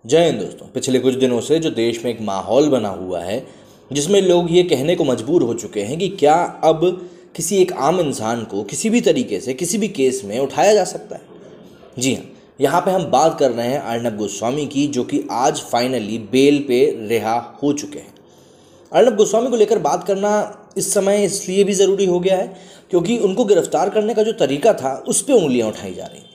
जय हिंद दोस्तों। पिछले कुछ दिनों से जो देश में एक माहौल बना हुआ है जिसमें लोग ये कहने को मजबूर हो चुके हैं कि क्या अब किसी एक आम इंसान को किसी भी तरीके से किसी भी केस में उठाया जा सकता है। जी हाँ, यहाँ पे हम बात कर रहे हैं अर्नब गोस्वामी की, जो कि आज फाइनली बेल पे रिहा हो चुके हैं। अर्नब गोस्वामी को लेकर बात करना इस समय इसलिए भी ज़रूरी हो गया है क्योंकि उनको गिरफ्तार करने का जो तरीका था उस पर उंगलियाँ उठाई जा रही थी।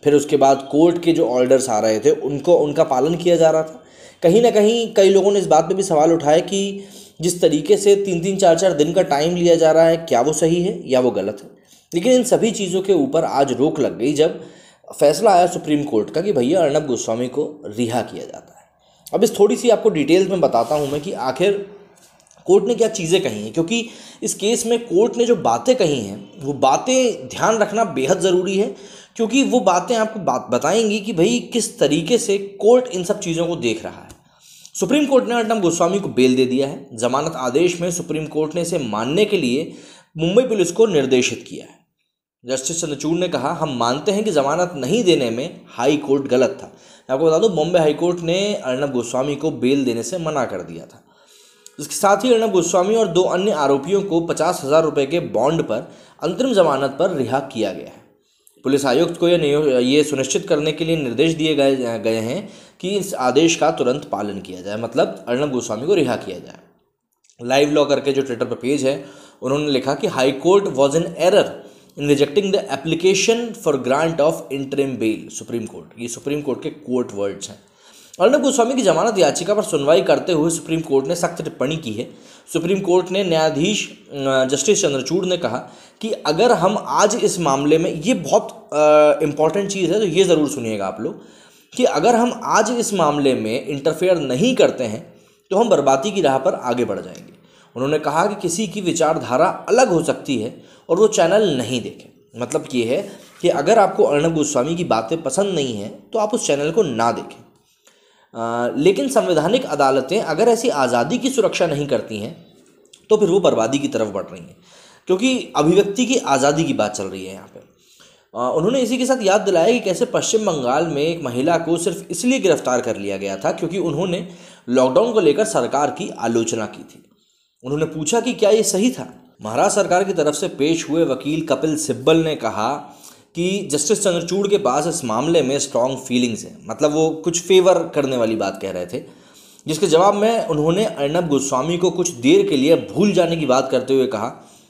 फिर उसके बाद कोर्ट के जो ऑर्डर्स आ रहे थे उनका पालन किया जा रहा था। कहीं ना कहीं कई लोगों ने इस बात पे भी सवाल उठाए कि जिस तरीके से 3-3 4-4 दिन का टाइम लिया जा रहा है, क्या वो सही है या वो गलत है। लेकिन इन सभी चीज़ों के ऊपर आज रोक लग गई जब फैसला आया सुप्रीम कोर्ट का कि भैया अर्नब गोस्वामी को रिहा किया जाता है। अब इस थोड़ी सी आपको डिटेल्स में बताता हूँ मैं कि आखिर कोर्ट ने क्या चीज़ें कही हैं, क्योंकि इस केस में कोर्ट ने जो बातें कही हैं वो बातें ध्यान रखना बेहद ज़रूरी है, क्योंकि वो बातें आपको बताएंगी कि भाई किस तरीके से कोर्ट इन सब चीज़ों को देख रहा है। सुप्रीम कोर्ट ने अर्नब गोस्वामी को बेल दे दिया है। जमानत आदेश में सुप्रीम कोर्ट ने इसे मानने के लिए मुंबई पुलिस को निर्देशित किया है। जस्टिस चंद्रचूड़ ने कहा, हम मानते हैं कि जमानत नहीं देने में हाई कोर्ट गलत था। मैं आपको बता दूं, बॉम्बे हाई कोर्ट ने अर्नब गोस्वामी को बेल देने से मना कर दिया था। इसके साथ ही अर्नब गोस्वामी और 2 अन्य आरोपियों को 50,000 रुपये के बॉन्ड पर अंतरिम जमानत पर रिहा किया गया है। पुलिस आयुक्त को ये सुनिश्चित करने के लिए निर्देश दिए गए हैं कि इस आदेश का तुरंत पालन किया जाए, मतलब अर्नब गोस्वामी को रिहा किया जाए। लाइव लॉ करके जो ट्विटर पर पेज है, उन्होंने लिखा कि high court was an error in rejecting the application for grant of interim bell. Supreme court, ये सुप्रीम कोर्ट के कोर्ट वर्ड्स हैं। अर्नब गोस्वामी की जमानत याचिका पर सुनवाई करते हुए सुप्रीम कोर्ट ने सख्त टिप्पणी की है। सुप्रीम कोर्ट ने न्यायाधीश जस्टिस चंद्रचूड़ ने कहा कि अगर हम आज इस मामले में, ये बहुत इंपॉर्टेंट चीज़ है तो ये ज़रूर सुनिएगा आप लोग, कि अगर हम आज इस मामले में इंटरफेयर नहीं करते हैं तो हम बर्बादी की राह पर आगे बढ़ जाएंगे। उन्होंने कहा कि किसी की विचारधारा अलग हो सकती है और वो चैनल नहीं देखे। मतलब ये है कि अगर आपको अर्नब गोस्वामी की बातें पसंद नहीं हैं तो आप उस चैनल को ना देखें। लेकिन संवैधानिक अदालतें अगर ऐसी आज़ादी की सुरक्षा नहीं करती हैं तो फिर वो बर्बादी की तरफ बढ़ रही हैं, क्योंकि अभिव्यक्ति की आज़ादी की बात चल रही है यहाँ पे। उन्होंने इसी के साथ याद दिलाया कि कैसे पश्चिम बंगाल में एक महिला को सिर्फ इसलिए गिरफ्तार कर लिया गया था क्योंकि उन्होंने लॉकडाउन को लेकर सरकार की आलोचना की थी। उन्होंने पूछा कि क्या ये सही था। महाराष्ट्र सरकार की तरफ से पेश हुए वकील कपिल सिब्बल ने कहा कि जस्टिस चंद्रचूड़ के पास इस मामले में स्ट्रॉन्ग फीलिंग्स हैं, मतलब वो कुछ फेवर करने वाली बात कह रहे थे, जिसके जवाब में उन्होंने अर्नब गोस्वामी को कुछ देर के लिए भूल जाने की बात करते हुए कहा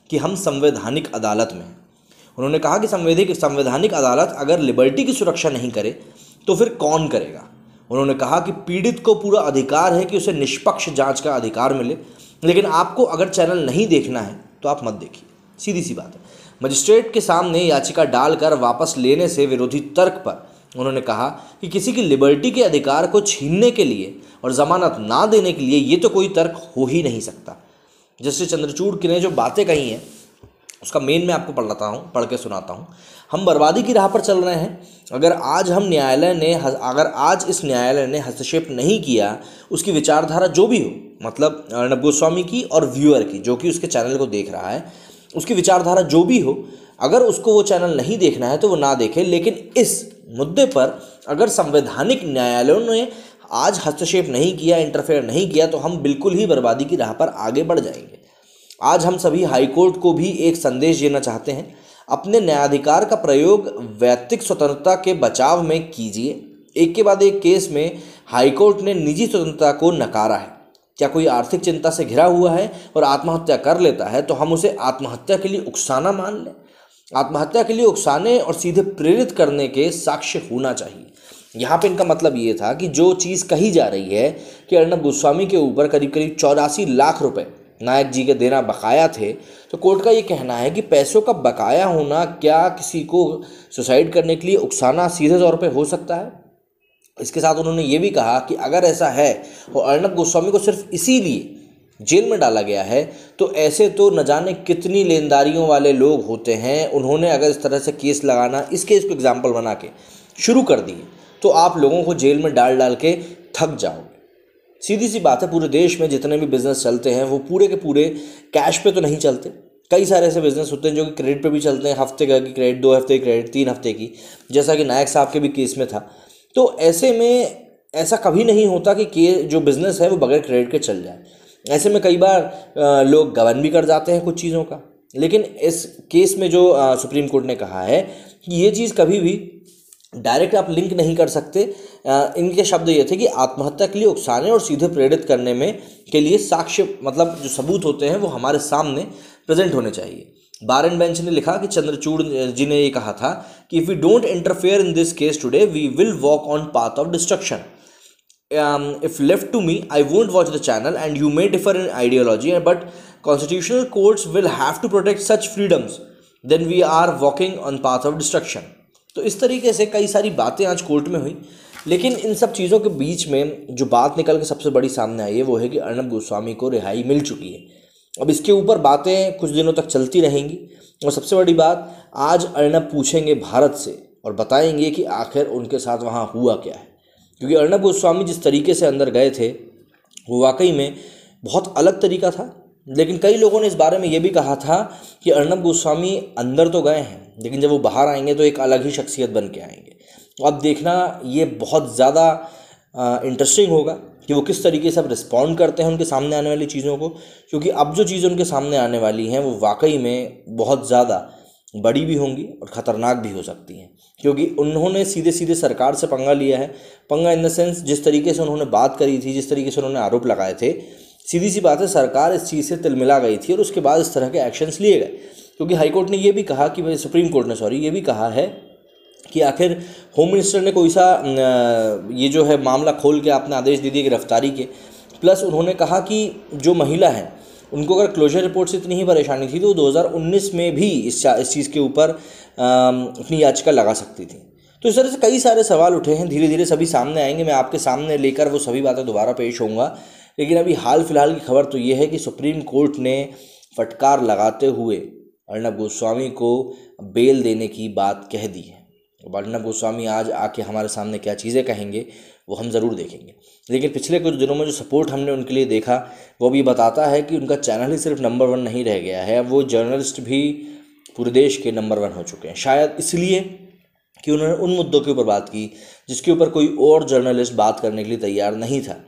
कि हम संवैधानिक अदालत में हैं। उन्होंने कहा कि संवैधानिक अदालत अगर लिबर्टी की सुरक्षा नहीं करे तो फिर कौन करेगा। उन्होंने कहा कि पीड़ित को पूरा अधिकार है कि उसे निष्पक्ष जांच का अधिकार मिले, लेकिन आपको अगर चैनल नहीं देखना है तो आप मत देखिए, सीधी सी बात है। मजिस्ट्रेट के सामने याचिका डालकर वापस लेने से विरोधी तर्क पर उन्होंने कहा कि किसी की लिबर्टी के अधिकार को छीनने के लिए और जमानत ना देने के लिए ये तो कोई तर्क हो ही नहीं सकता। जस्टिस चंद्रचूड़ ने जो बातें कही हैं उसका मेन मैं आपको पढ़ के सुनाता हूँ। हम बर्बादी की राह पर चल रहे हैं। अगर आज इस न्यायालय ने हस्तक्षेप नहीं किया, उसकी विचारधारा जो भी हो, मतलब अर्नब गोस्वामी की और व्यूअर की जो कि उसके चैनल को देख रहा है, उसकी विचारधारा जो भी हो, अगर उसको वो चैनल नहीं देखना है तो वो ना देखे। लेकिन इस मुद्दे पर अगर संवैधानिक न्यायालयों ने आज हस्तक्षेप नहीं किया, इंटरफेयर नहीं किया, तो हम बिल्कुल ही बर्बादी की राह पर आगे बढ़ जाएंगे। आज हम सभी हाईकोर्ट को भी एक संदेश देना चाहते हैं, अपने न्यायाधिकार का प्रयोग वैयक्तिक स्वतंत्रता के बचाव में कीजिए। एक के बाद एक केस में हाईकोर्ट ने निजी स्वतंत्रता को नकारा है। क्या कोई आर्थिक चिंता से घिरा हुआ है और आत्महत्या कर लेता है तो हम उसे आत्महत्या के लिए उकसाना मान लें? आत्महत्या के लिए उकसाने और सीधे प्रेरित करने के साक्ष्य होना चाहिए। यहाँ पे इनका मतलब ये था कि जो चीज़ कही जा रही है कि अर्नब गोस्वामी के ऊपर करीब 84 लाख रुपए नायक जी के देना बकाया थे, तो कोर्ट का ये कहना है कि पैसों का बकाया होना क्या किसी को सुसाइड करने के लिए उकसाना सीधे तौर पे हो सकता है? इसके साथ उन्होंने ये भी कहा कि अगर ऐसा है और अर्नब गोस्वामी को सिर्फ इसीलिए जेल में डाला गया है तो ऐसे तो न जाने कितनी लेनदारियों वाले लोग होते हैं। उन्होंने अगर इस तरह से केस लगाना, इस केस को एग्जाम्पल बना के शुरू कर दिए तो आप लोगों को जेल में डाल के थक जाओगे। सीधी सी बात है, पूरे देश में जितने भी बिजनेस चलते हैं वो पूरे के पूरे कैश पे तो नहीं चलते। कई सारे ऐसे बिजनेस होते हैं जो कि क्रेडिट पे भी चलते हैं, हफ्ते का की क्रेडिट, 2 हफ्ते की क्रेडिट, 3 हफ्ते की, जैसा कि नायक साहब के भी केस में था। तो ऐसे में ऐसा कभी नहीं होता कि जो बिज़नेस है वो बगैर क्रेडिट के चल जाए। ऐसे में कई बार लोग गबन भी कर जाते हैं कुछ चीज़ों का। लेकिन इस केस में जो सुप्रीम कोर्ट ने कहा है कि ये चीज़ कभी भी डायरेक्ट आप लिंक नहीं कर सकते। इनके शब्द ये थे कि आत्महत्या के लिए उकसाने और सीधे प्रेरित करने में के लिए साक्ष्य, मतलब जो सबूत होते हैं वो हमारे सामने प्रेजेंट होने चाहिए। बार एंड बेंच ने लिखा कि चंद्रचूड़ जी ने ये कहा था कि if we don't interfere in this case today we will walk on path of destruction. If left to me, I won't watch the channel, and you may differ in ideology, but constitutional courts will have to protect such freedoms. Then we are walking on path of destruction. तो इस तरीके से कई सारी बातें आज court में हुई। लेकिन इन सब चीज़ों के बीच में जो बात निकल के सबसे बड़ी सामने आई है वो है कि अर्नब गोस्वामी को रिहाई मिल चुकी है। अब इसके ऊपर बातें कुछ दिनों तक चलती रहेंगी, और सबसे बड़ी बात, आज अर्नब पूछेंगे भारत से और बताएंगे कि आखिर उनके साथ वहाँ हुआ क्या है। क्योंकि अर्नब गोस्वामी जिस तरीके से अंदर गए थे वो वाकई में बहुत अलग तरीका था। लेकिन कई लोगों ने इस बारे में ये भी कहा था कि अर्नब गोस्वामी अंदर तो गए हैं लेकिन जब वो बाहर आएंगे तो एक अलग ही शख्सियत बन के आएंगे। अब देखना ये बहुत ज़्यादा इंटरेस्टिंग होगा कि वो किस तरीके से अब रिस्पॉन्ड करते हैं उनके सामने आने वाली चीज़ों को। क्योंकि अब जो चीज़ें उनके सामने आने वाली हैं वो वाकई में बहुत ज़्यादा बड़ी भी होंगी और ख़तरनाक भी हो सकती हैं। क्योंकि उन्होंने सीधे सीधे सरकार से पंगा लिया है। पंगा इन द सेंस, जिस तरीके से उन्होंने बात करी थी, जिस तरीके से उन्होंने आरोप लगाए थे, सीधी सी बात है सरकार इस चीज़ से तिलमिला गई थी और उसके बाद इस तरह के एक्शंस लिए गए। क्योंकि हाईकोर्ट ने ये भी कहा कि सुप्रीम कोर्ट ने ये भी कहा है कि आखिर होम मिनिस्टर ने कोई सा ये जो है मामला खोल के आपने आदेश दे दिए गिरफ्तारी के। प्लस उन्होंने कहा कि जो महिला है उनको अगर क्लोजर रिपोर्ट से इतनी ही परेशानी थी तो 2019 में भी इस चीज़ के ऊपर अपनी याचिका लगा सकती थी। तो इस तरह से कई सारे सवाल उठे हैं, धीरे धीरे सभी सामने आएंगे। मैं आपके सामने लेकर वो सभी बातें दोबारा पेश होऊंगा। लेकिन अभी हाल फिलहाल की खबर तो ये है कि सुप्रीम कोर्ट ने फटकार लगाते हुए अर्नब गोस्वामी को बेल देने की बात कह दी है। अब अर्नब गोस्वामी आज आके हमारे सामने क्या चीज़ें कहेंगे वो हम ज़रूर देखेंगे। लेकिन पिछले कुछ दिनों में जो सपोर्ट हमने उनके लिए देखा वो भी बताता है कि उनका चैनल ही सिर्फ नंबर 1 नहीं रह गया है, अब वो जर्नलिस्ट भी पूरे देश के नंबर 1 हो चुके हैं। शायद इसलिए कि उन्होंने उन मुद्दों के ऊपर बात की जिसके ऊपर कोई और जर्नलिस्ट बात करने के लिए तैयार नहीं था।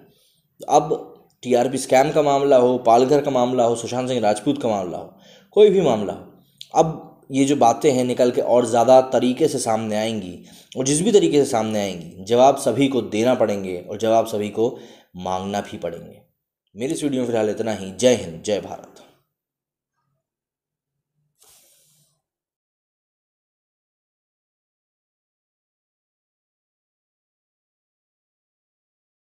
अब टीआरपी स्कैम का मामला हो, पालघर का मामला हो, सुशांत सिंह राजपूत का मामला हो, कोई भी मामला हो, अब ये जो बातें हैं निकल के और ज़्यादा तरीके से सामने आएंगी। और जिस भी तरीके से सामने आएंगी जवाब सभी को देना पड़ेंगे और जवाब सभी को मांगना भी पड़ेंगे। मेरी इस वीडियो में फिलहाल इतना ही। जय हिंद, जय भारत।